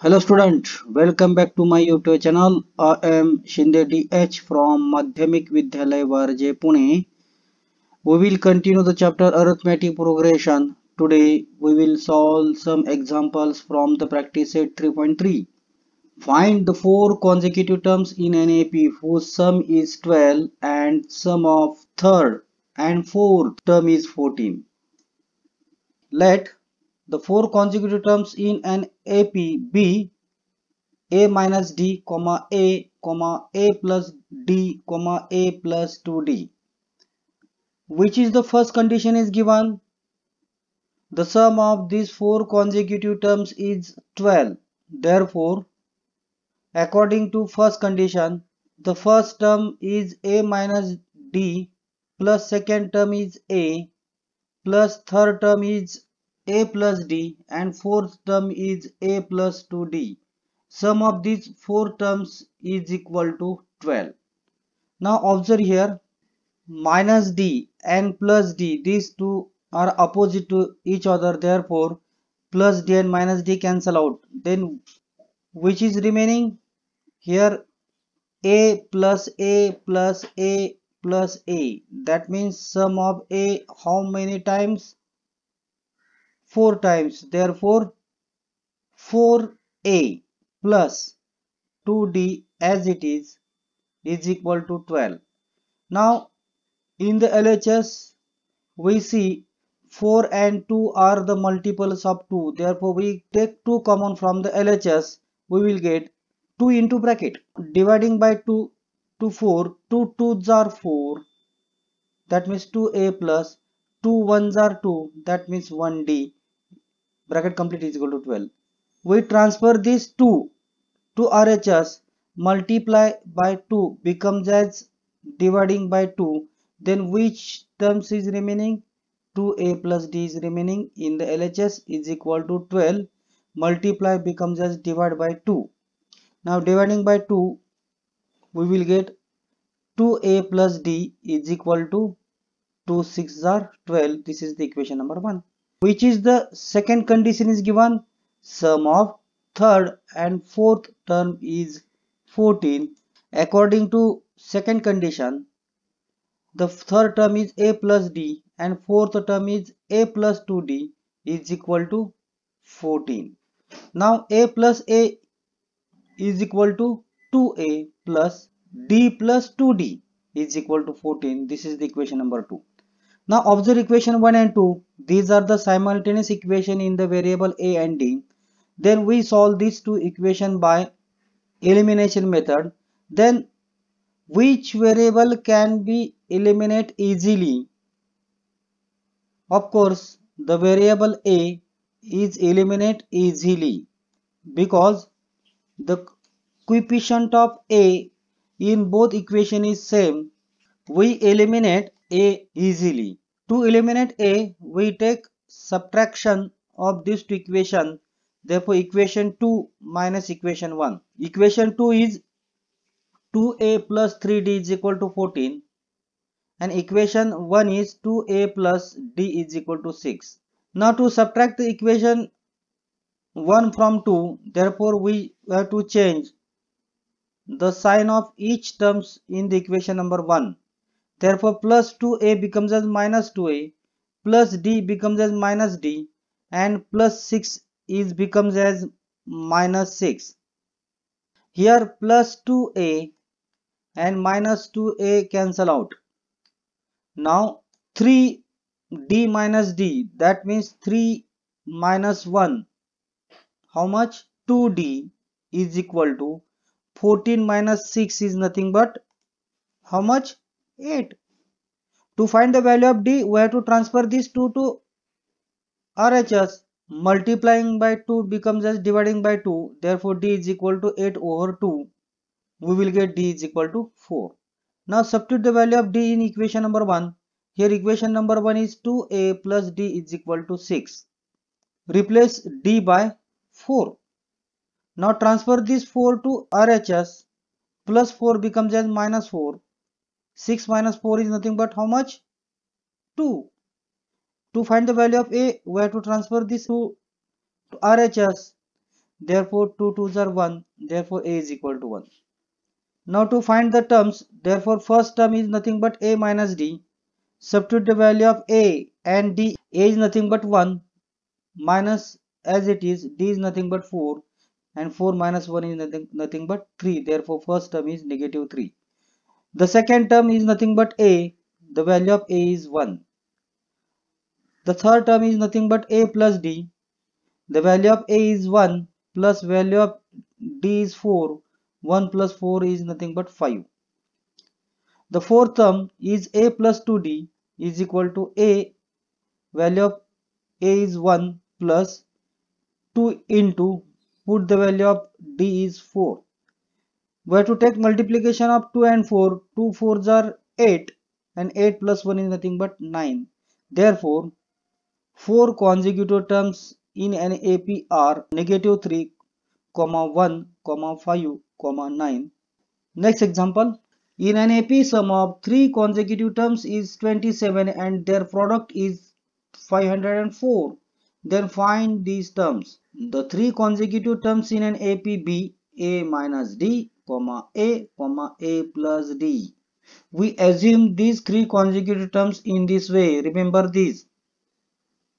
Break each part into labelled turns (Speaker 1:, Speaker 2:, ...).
Speaker 1: Hello student, welcome back to my YouTube channel. I am Shinde DH from Madhyamik Vidyalay Varje Pune. We will continue the chapter arithmetic progression. Today we will solve some examples from the practice set 3.3. Find the four consecutive terms in an AP whose sum is 12 and sum of third and fourth term is 14. Let the four consecutive terms in an AP be a minus d comma a plus d comma a plus 2d, which is the first condition is given. The sum of these four consecutive terms is 12. Therefore, according to first condition, the first term is a minus d plus second term is a plus third term is a plus d and fourth term is a plus 2d. Sum of these four terms is equal to 12. Now observe here, minus d and plus d, these two are opposite to each other, therefore plus d and minus d cancel out. Then which is remaining? Here a plus a plus a plus a, that means sum of a how many times? 4 times. Therefore 4a plus 2d as it is equal to 12. Now in the LHS we see 4 and 2 are the multiples of 2. Therefore we take 2 common from the LHS. We will get 2 into bracket. Dividing by 2 to 4. 2 2s are 4. That means 2a plus 2 1s are 2. That means 1d. Bracket complete is equal to 12. We transfer this 2 to RHS. Multiply by 2 becomes as dividing by 2. Then which terms is remaining? 2a plus d is remaining in the LHS is equal to 12. Multiply becomes as divide by 2. Now dividing by 2 we will get 2a plus d is equal to 2 6 are 12. This is the equation number 1. Which is the second condition is given? Sum of third and fourth term is 14. According to second condition, the third term is a plus d and fourth term is a plus 2d is equal to 14. Now a plus a is equal to 2a plus d plus 2d is equal to 14. This is the equation number 2. Now observe equation 1 and 2. These are the simultaneous equation in the variable a and d. Then we solve these two equation by elimination method. Then which variable can be eliminated easily? Of course, the variable a is eliminated easily because the coefficient of a in both equation is same. We eliminate a easily. To eliminate a, we take subtraction of these two equations. Therefore, equation 2 minus equation 1. Equation 2 is 2a plus 3d is equal to 14. And equation 1 is 2a plus d is equal to 6. Now to subtract the equation 1 from 2, therefore we have to change the sign of each terms in the equation number 1. Therefore plus 2a becomes as minus 2a, plus d becomes as minus d, and plus 6 is becomes as minus 6. Here plus 2a and minus 2a cancel out. Now 3d minus d, that means 3 minus 1. How much? 2d is equal to 14 minus 6 is nothing but how much? 8. To find the value of d, we have to transfer this 2 to RHS. Multiplying by 2 becomes as dividing by 2. Therefore, d is equal to 8 over 2. We will get d is equal to 4. Now, substitute the value of d in equation number 1. Here, equation number 1 is 2a plus d is equal to 6. Replace d by 4. Now, transfer this 4 to RHS. Plus 4 becomes as minus 4. 6 minus 4 is nothing but how much? 2. To find the value of a, we have to transfer this to RHS. therefore 2 2s are 1, therefore a is equal to 1. Now to find the terms, therefore first term is nothing but a minus d. Substitute the value of a and d. A is nothing but 1 minus, as it is, d is nothing but 4, and 4 minus 1 is nothing but 3. Therefore first term is negative 3. The second term is nothing but a. The value of a is 1. The third term is nothing but a plus d. The value of a is 1 plus value of d is 4. 1 plus 4 is nothing but 5. The fourth term is a plus 2d is equal to a. Value of a is 1 plus 2 into, put the value of d is 4. We have to take multiplication of 2 and 4. 2 4s are 8 and 8 plus 1 is nothing but 9. Therefore, 4 consecutive terms in an AP are negative 3, 1, 5, 9. Next example. In an AP, sum of 3 consecutive terms is 27 and their product is 504. Then find these terms. The 3 consecutive terms in an AP be a minus d, a plus d. We assume these 3 consecutive terms in this way. Remember this.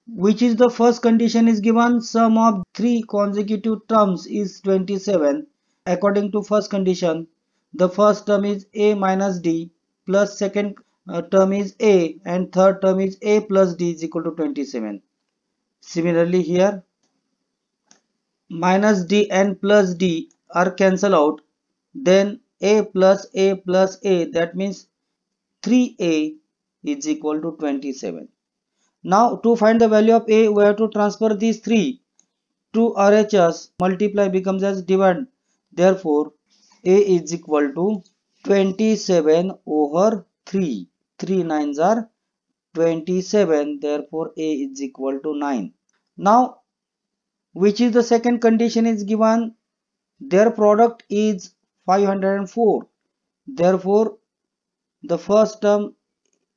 Speaker 1: Which is the first condition is given, sum of 3 consecutive terms is 27. According to first condition, the first term is a minus d plus second term is a and third term is a plus d is equal to 27. Similarly here, minus d and plus d are cancelled out. Then a plus a plus a, that means 3a is equal to 27. Now to find the value of a, we have to transfer these 3 to RHS, multiply becomes as divide. Therefore, a is equal to 27 over 3. 3 9s are 27. Therefore, a is equal to 9. Now, which is the second condition is given? Their product is 504. Therefore, the first term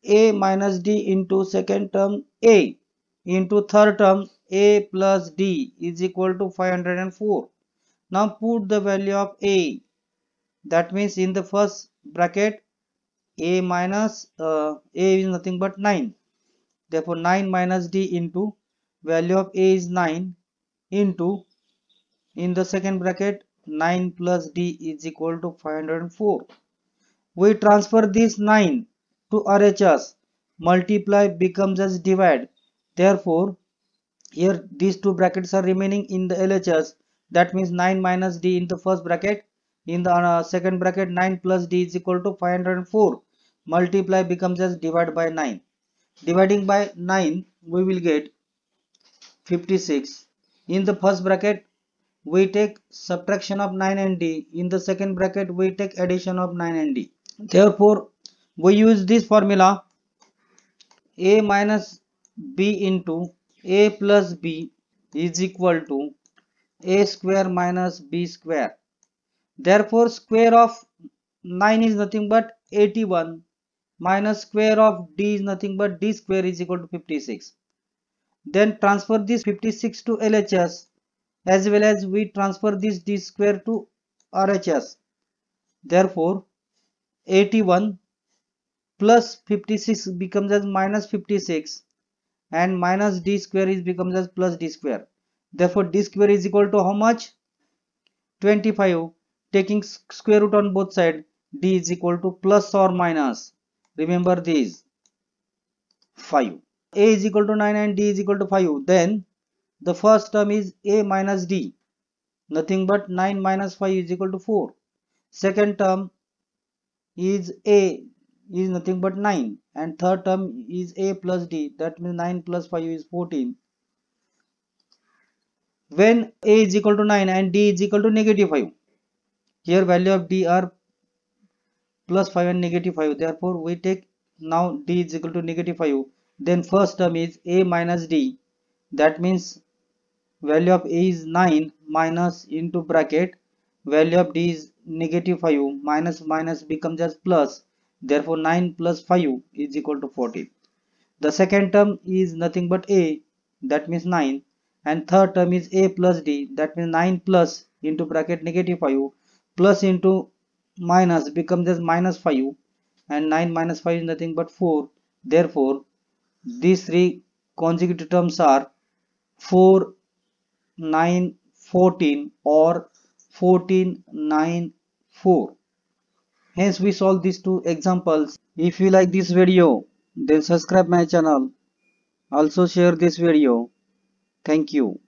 Speaker 1: a minus d into second term a into third term a plus d is equal to 504. Now put the value of a, that means in the first bracket a minus a is nothing but 9. Therefore 9 minus d into value of a is 9 into, in the second bracket 9 plus d is equal to 504. We transfer this 9 to RHS, multiply becomes as divide. Therefore, here these two brackets are remaining in the LHS. That means 9 minus d in the first bracket. In the second bracket 9 plus d is equal to 504. Multiply becomes as divide by 9. Dividing by 9 we will get 56. In the first bracket we take subtraction of 9 and d. In the second bracket we take addition of 9 and d. Therefore, we use this formula a minus b into a plus b is equal to a square minus b square. Therefore, square of 9 is nothing but 81 minus square of d is nothing but d square is equal to 56. Then transfer this 56 to LHS, as well as we transfer this d square to RHS. Therefore, 81 plus 56 becomes as minus 56 and minus d square is becomes as plus d square. Therefore, d square is equal to how much? 25. Taking square root on both sides, d is equal to plus or minus. Remember this, 5. A is equal to 9 and d is equal to 5. Then the first term is a minus d. Nothing but 9 minus 5 is equal to 4. Second term is a is nothing but 9 and third term is a plus d, that means 9 plus 5 is 14. When a is equal to 9 and d is equal to negative 5, here value of d are plus 5 and negative 5. Therefore, we take now d is equal to negative 5. Then first term is a minus d, that means value of a is 9 minus into bracket value of d is negative 5, minus minus becomes as plus. Therefore, 9 plus 5 is equal to 14. The second term is nothing but a, that means 9. and third term is a plus d, that means 9 plus into bracket negative 5 plus into minus becomes as minus 5, and 9 minus 5 is nothing but 4. Therefore these three consecutive terms are 4, 9, 14 or 14, 9, 4. Hence we solve these two examples. If you like this video, then subscribe my channel. Also share this video. Thank you.